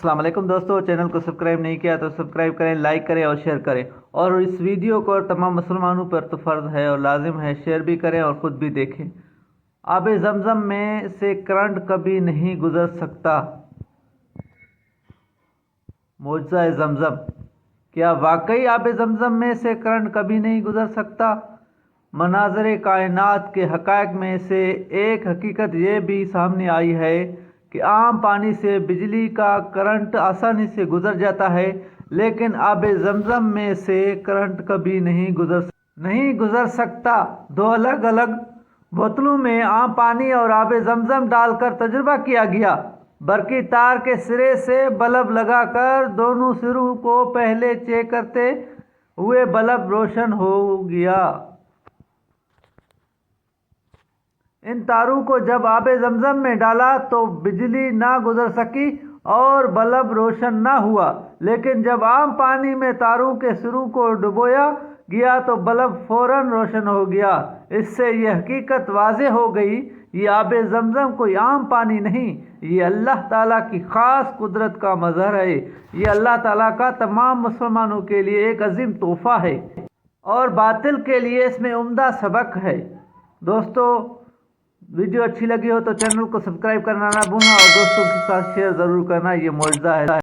अस्सलाम वालेकुम दोस्तों, चैनल को सब्सक्राइब नहीं किया तो सब्सक्राइब करें, लाइक करें और शेयर करें। और इस वीडियो को तमाम मुसलमानों पर तो फ़र्ज है और लाजिम है, शेयर भी करें और ख़ुद भी देखें। आब ज़मज़म में से करंट कभी नहीं गुज़र सकता। मौजज़ा ज़मज़म, क्या वाकई आब ज़मज़म में से करंट कभी नहीं गुज़र सकता? मनाज़र कायनात के हक़ाइक़ में से एक हकीकत ये भी सामने आई है कि आम पानी से बिजली का करंट आसानी से गुज़र जाता है, लेकिन आब ज़मज़म में से करंट कभी नहीं गुज़र सकता। दो अलग अलग बोतलों में आम पानी और आब ज़मज़म डालकर तजुर्बा किया गया। बरकी तार के सिरे से बल्ब लगाकर दोनों सिरों को पहले चेक करते हुए बल्ब रोशन हो गया। इन तारों को जब आब ज़मज़म में डाला तो बिजली ना गुजर सकी और बल्ब रोशन ना हुआ, लेकिन जब आम पानी में तारों के सिरों को डुबोया गया तो बल्ब फौरन रोशन हो गया। इससे यह हकीकत वाज़ेह हो गई, ये आब ज़मज़म कोई आम पानी नहीं, ये अल्लाह ताला की ख़ास कुदरत का मज़हर है। ये अल्लाह ताला का तमाम मुसलमानों के लिए एक अजीम तोहफ़ा है और बातिल के लिए इसमें उम्दा सबक है। दोस्तों, वीडियो अच्छी लगी हो तो चैनल को सब्सक्राइब करना ना भूलना और दोस्तों के साथ शेयर ज़रूर करना। ये मौजज़ा है।